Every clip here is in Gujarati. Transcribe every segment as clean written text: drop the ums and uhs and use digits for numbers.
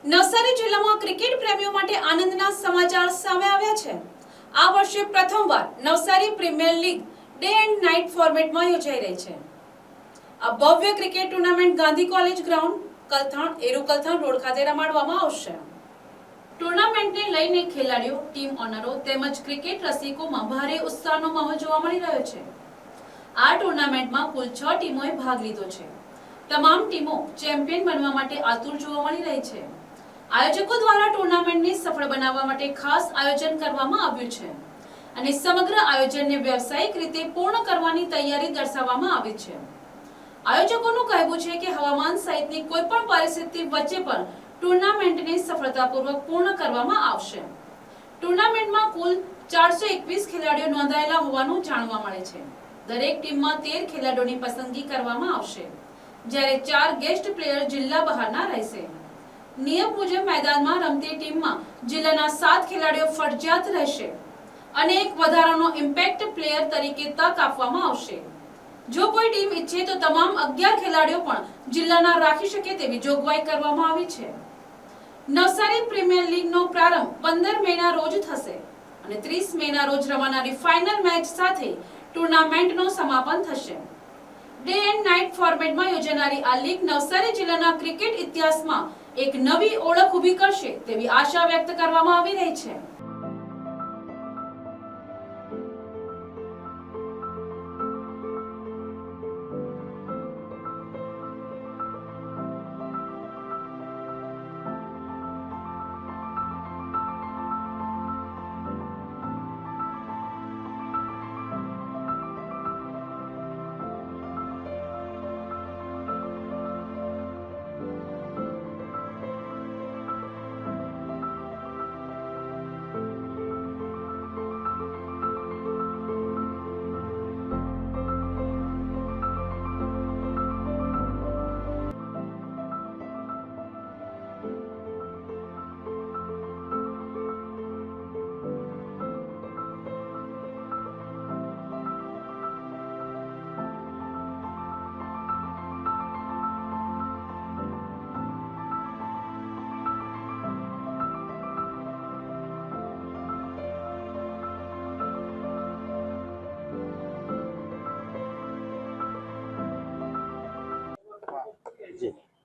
નવસારી જિલ્લામાં ક્રિકેટ પ્રેમીઓ માટે આનંદના સમાચાર સામે આવ્યા છે। આ વર્ષે પ્રથમવાર Navsari premier league day and night ફોર્મેટમાં યોજાઈ રહી છે। આ ભવ્ય cricket tournament Gandhi college ground Kalthan Eru Kalthan road ખાતે રમાડવામાં આવશે। ટુર્નામેન્ટને લઈને ખેલાડીઓ, ટીમ ઓનરો તેમજ ક્રિકેટ રસિકોમાં ભારે ઉત્સાહનો માહોલ જોવા મળી રહ્યો છે। આ ટુર્નામેન્ટમાં કુલ 6 ટીમોએ ભાગ લીધો છે। તમામ ટીમો ચેમ્પિયન બનવા માટે આતુર જોવા મળી રહી છે। આયોજકો દ્વારા ટુર્નામેન્ટને સફળ બનાવવા માટે ખાસ આયોજન કરવામાં આવ્યું છે અને સમગ્ર આયોજનને વ્યવસાયિક રીતે પૂર્ણ કરવાની તૈયારી દર્શાવવામાં આવી છે। આયોજકોનું કહેવું છે કે હવામાન સહિતની કોઈ પણ પરિસ્થિતિ વચ્ચે પણ ટુર્નામેન્ટને સફળતાપૂર્વક પૂર્ણ કરવામાં આવશે। ટુર્નામેન્ટમાં કુલ 421 ખેલાડીઓ નોંધાયેલા હોવાનું જાણવા મળે છે। દરેક ટીમમાં 13 ખેલાડીઓની પસંદગી કરવામાં આવશે, જ્યારે 4 ગેસ્ટ પ્લેયર જિલ્લા બહારના રહેશે। નિયમ મુજબ મેદાનમાં રમતી ટીમમાં જિલ્લાના 7 ખેલાડીઓ ફરજિયાત રહેશે અને એક વધારાનો ઇમ્પેક્ટ પ્લેયર તરીકે તક આપવામાં આવશે। જો કોઈ ટીમ ઈચ્છે તો તમામ 11 ખેલાડીઓ પણ જિલ્લાના રાખી શકે તેવી જોગવાઈ કરવામાં આવી છે। નવસારી પ્રીમિયર લીગનો પ્રારંભ 15 મેના રોજ થશે અને 30 મેના રોજ રમાનારી ફાઇનલ મેચ સાથે ટુર્નામેન્ટનો સમાપન થશે। ડે એન્ડ નાઇટ ફોર્મેટમાં યોજાનારી આ લીગ નવસારી જિલ્લાના ક્રિકેટ ઇતિહાસમાં એક નવી ઓળખ ઊભી કરશે તેવી આશા વ્યક્ત કરવામાં આવી રહી છે।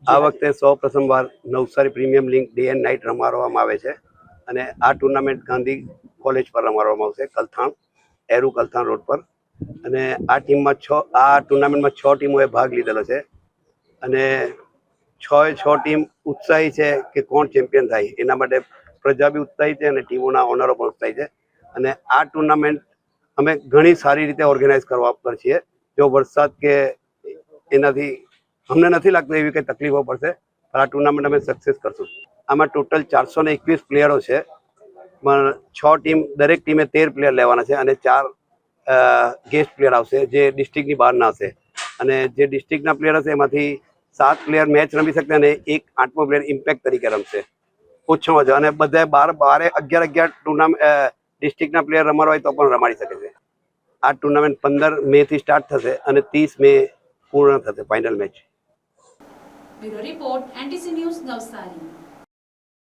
આ વખતે સૌ પ્રથમવાર Navsari premium league day and night રમાડવામાં આવે છે અને આ ટુર્નામેન્ટ ગાંધી કોલેજ પર રમાડવામાં આવશે, કલથાણ એરુ કલથાણ રોડ પર। અને આ ટુર્નામેન્ટમાં 6 ટીમોએ ભાગ લીધેલો છે અને 6 ટીમ ઉત્સાહી છે કે કોણ ચેમ્પિયન થાય એના માટે પ્રજા બી ઉત્સાહી છે અને ટીમોના ઓનરો પણ ઉત્સાહી છે। અને આ ટુર્નામેન્ટ અમે ઘણી સારી રીતે ઓર્ગેનાઇઝ કરવા પર છીએ। જો વરસાદ કે એનાથી અમને નથી લાગતું એવી કંઈ તકલીફો પડશે, પણ આ ટુર્નામેન્ટ અમે સક્સેસ કરશું। આમાં ટોટલ 421 પ્લેયરો છે, પણ 6 ટીમ, દરેક ટીમે 13 પ્લેયર લેવાના છે અને 4 ગેસ્ટ પ્લેયર આવશે જે ડિસ્ટ્રિક્ટની બહારના હશે। અને જે ડિસ્ટ્રિક્ટના પ્લેયર હશે એમાંથી 7 પ્લેયર મેચ રમી શકશે અને એક 8મો પ્લેયર ઇમ્પેક્ટ તરીકે રમશે ઓછામાં ઓછા। અને બધા 11 ટુર્નામેન્ટ ડિસ્ટ્રિક્ટના પ્લેયર રમાડવા હોય તો પણ રમાડી શકે છે। આ ટુર્નામેન્ટ 15 મેથી સ્ટાર્ટ થશે અને 30 મે પૂર્ણ થશે final match. Bureau report, NTC news, Navsari.